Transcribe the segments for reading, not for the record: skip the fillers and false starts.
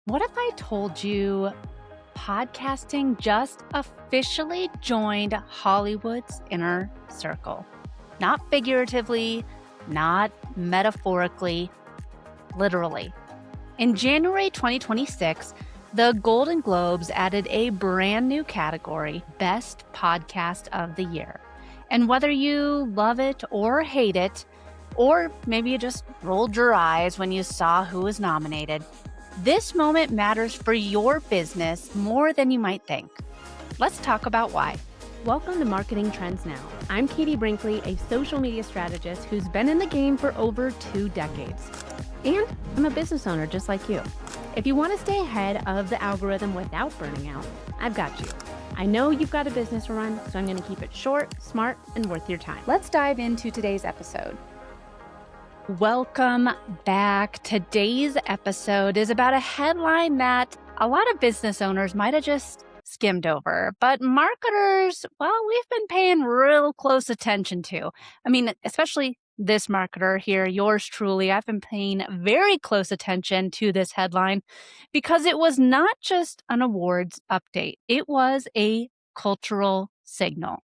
What if I told you podcasting just officially joined Hollywood's inner circle? Not figuratively, not metaphorically, literally. In January 2026, the Golden Globes added a brand new category, Best Podcast of the Year. And whether you love it or hate it, or maybe you just rolled your eyes when you saw who was nominated, this moment matters for your business more than you might think. Let's talk about why. Welcome to Marketing Trends Now. I'm Katie Brinkley, a social media strategist who's been in the game for over 2 decades. And I'm a business owner just like you. If you want to stay ahead of the algorithm without burning out, I've got you. I know you've got a business to run, so I'm going to keep it short, smart, and worth your time. Let's dive into today's episode. Welcome back. Today's episode is about a headline that a lot of business owners might have just skimmed over, but marketers, well, we've been paying real close attention to. I mean, especially this marketer here, yours truly. I've been paying very close attention to this headline because it was not just an awards update. It was a cultural signal.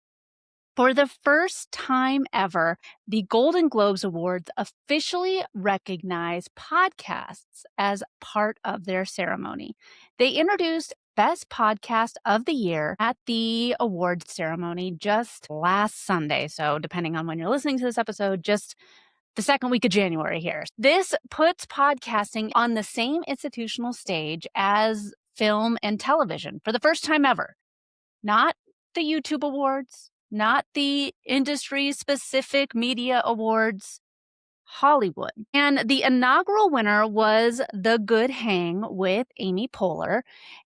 For the first time ever, the Golden Globes Awards officially recognize podcasts as part of their ceremony. They introduced Best Podcast of the Year at the awards ceremony just last Sunday. So depending on when you're listening to this episode, just the second week of January here. This puts podcasting on the same institutional stage as film and television for the first time ever. Not the YouTube Awards, not the industry-specific media awards, Hollywood. And the inaugural winner was The Good Hang with Amy Poehler.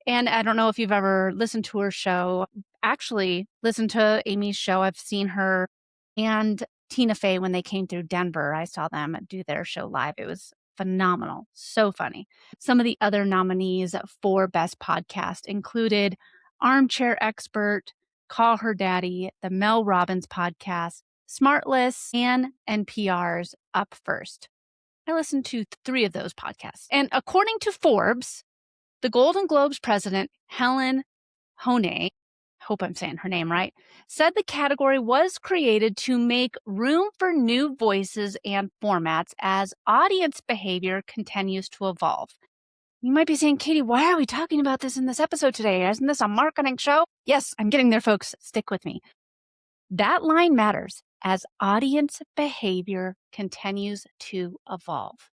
And I don't know if you've ever listened to her show. Actually, listened to Amy's show. I've seen her and Tina Fey when they came through Denver. I saw them do their show live. It was phenomenal. So funny. Some of the other nominees for Best Podcast included Armchair Expert, Call Her Daddy, the Mel Robbins podcast, Smartless, and NPR's Up First. I listened to 3 of those podcasts. And according to Forbes, the Golden Globes president, Helen Honey, hope I'm saying her name right, said the category was created to make room for new voices and formats as audience behavior continues to evolve. You might be saying, Katie, why are we talking about this in this episode today? Isn't this a marketing show? Yes, I'm getting there, folks. Stick with me. That line matters as audience behavior continues to evolve.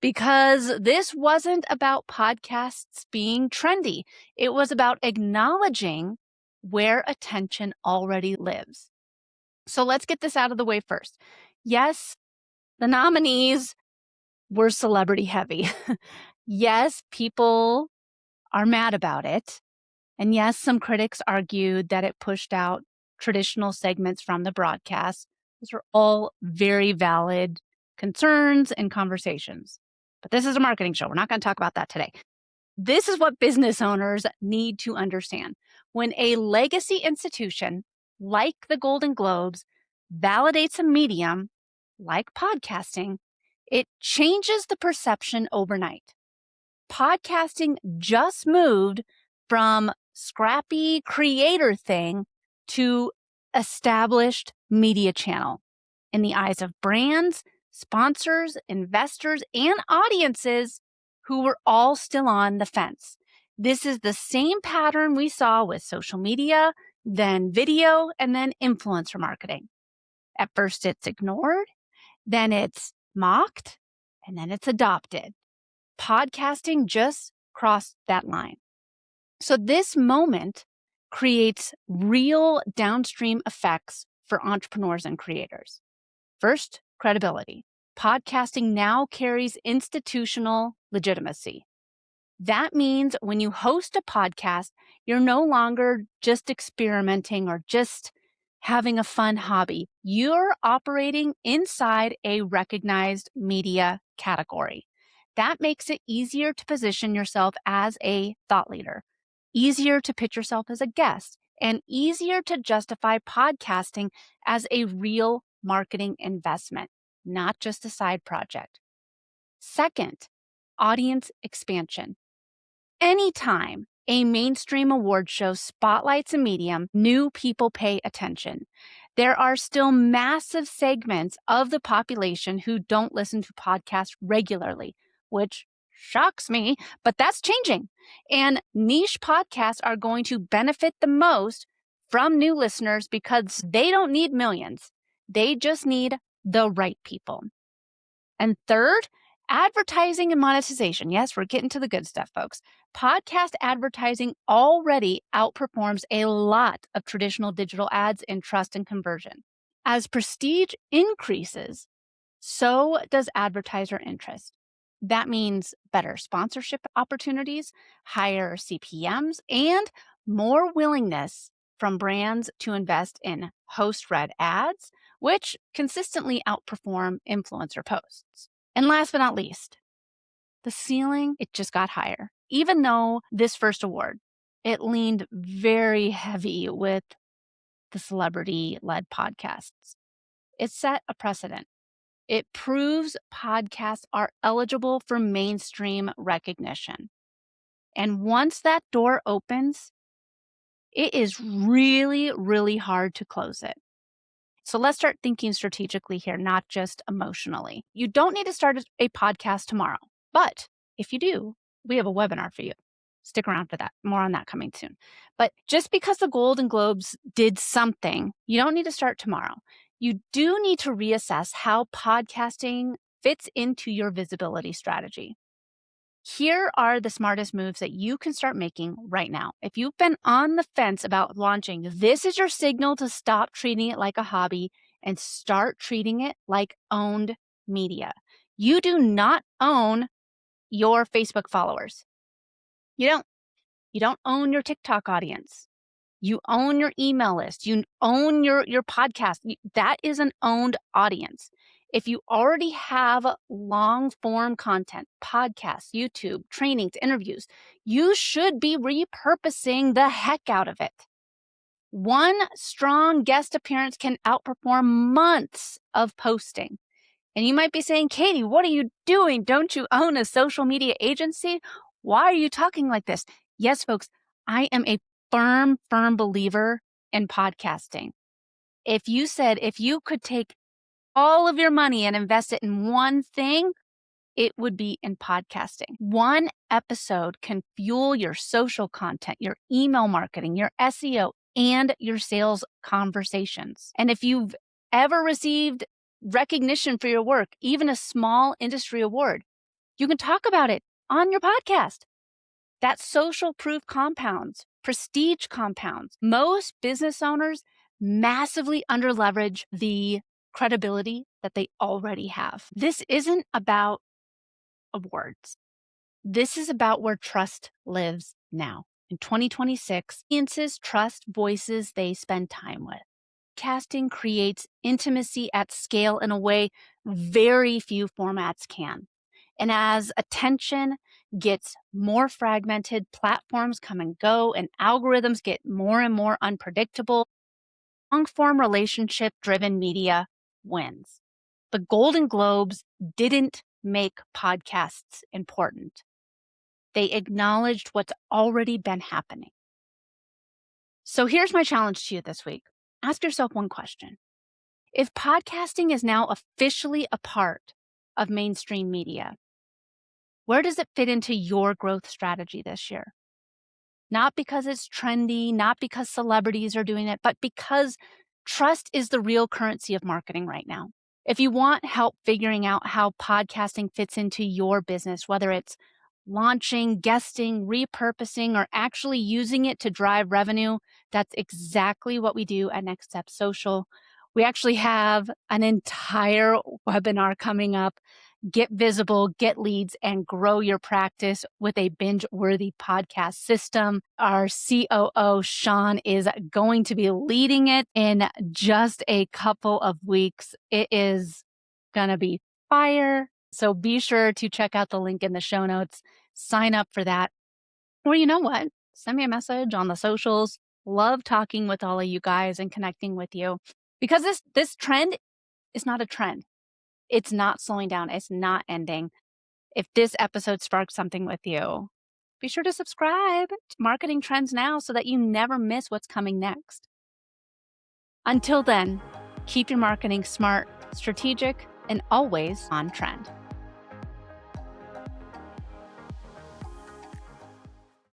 Because this wasn't about podcasts being trendy. It was about acknowledging where attention already lives. So let's get this out of the way first. Yes, the nominees were celebrity heavy. Yes, people are mad about it. And yes, some critics argued that it pushed out traditional segments from the broadcast. These are all very valid concerns and conversations. But this is a marketing show. We're not going to talk about that today. This is what business owners need to understand. When a legacy institution like the Golden Globes validates a medium like podcasting, it changes the perception overnight. Podcasting just moved from scrappy creator thing to established media channel in the eyes of brands, sponsors, investors, and audiences who were all still on the fence. This is the same pattern we saw with social media, then video, and then influencer marketing. At first it's ignored, then it's mocked, and then it's adopted. Podcasting just crossed that line. So this moment creates real downstream effects for entrepreneurs and creators. First, credibility. Podcasting now carries institutional legitimacy. That means when you host a podcast, you're no longer just experimenting or just having a fun hobby. You're operating inside a recognized media category. That makes it easier to position yourself as a thought leader, easier to pitch yourself as a guest, and easier to justify podcasting as a real marketing investment, not just a side project. Second, audience expansion. Anytime a mainstream award show spotlights a medium, new people pay attention. There are still massive segments of the population who don't listen to podcasts regularly, which shocks me, but that's changing. And niche podcasts are going to benefit the most from new listeners because they don't need millions. They just need the right people. And third, advertising and monetization. Yes, we're getting to the good stuff, folks. Podcast advertising already outperforms a lot of traditional digital ads in trust and conversion. As prestige increases, so does advertiser interest. That means better sponsorship opportunities, higher CPMs, and more willingness from brands to invest in host-read ads, which consistently outperform influencer posts. And last but not least, the ceiling, it just got higher. Even though this first award, it leaned very heavy with the celebrity-led podcasts. It set a precedent. It proves podcasts are eligible for mainstream recognition. And once that door opens, it is really, really hard to close it. So let's start thinking strategically here, not just emotionally. You don't need to start a podcast tomorrow, but if you do, we have a webinar for you. Stick around for that. More on that coming soon. But just because the Golden Globes did something, you don't need to start tomorrow. You do need to reassess how podcasting fits into your visibility strategy. Here are the smartest moves that you can start making right now. If you've been on the fence about launching, this is your signal to stop treating it like a hobby and start treating it like owned media. You do not own your Facebook followers. You don't. You don't own your TikTok audience. You own your email list. You own your podcast. That is an owned audience. If you already have long form content, podcasts, YouTube, trainings, interviews, you should be repurposing the heck out of it. One strong guest appearance can outperform months of posting. And you might be saying, Katie, what are you doing? Don't you own a social media agency? Why are you talking like this? Yes, folks, I am a firm believer in podcasting. If you could take all of your money and invest it in one thing, it would be in podcasting. One episode can fuel your social content, your email marketing, your SEO, and your sales conversations. And if you've ever received recognition for your work, even a small industry award, you can talk about it on your podcast. That social proof compounds, prestige compounds. Most business owners massively underleverage the credibility that they already have. This isn't about awards. This is about where trust lives now. In 2026, audiences trust voices they spend time with. Casting creates intimacy at scale in a way very few formats can. And as attention gets more fragmented, platforms come and go, and algorithms get more and more unpredictable, long-form relationship-driven media wins. The Golden Globes didn't make podcasts important. They acknowledged what's already been happening. So here's my challenge to you this week. Ask yourself one question. If podcasting is now officially a part of mainstream media, where does it fit into your growth strategy this year? Not because it's trendy, not because celebrities are doing it, but because trust is the real currency of marketing right now. If you want help figuring out how podcasting fits into your business, whether it's launching, guesting, repurposing, or actually using it to drive revenue, that's exactly what we do at Next Step Social. We actually have an entire webinar coming up. Get visible, get leads, and grow your practice with a binge-worthy podcast system. Our COO, Sean, is going to be leading it in just a couple of weeks. It is going to be fire. So be sure to check out the link in the show notes. Sign up for that. Or you know what? Send me a message on the socials. Love talking with all of you guys and connecting with you. Because this trend is not a trend. It's not slowing down. It's not ending. If this episode sparked something with you, Be sure to subscribe to Marketing Trends Now so that you never miss what's coming next. Until then, keep your marketing smart, strategic, and always on trend.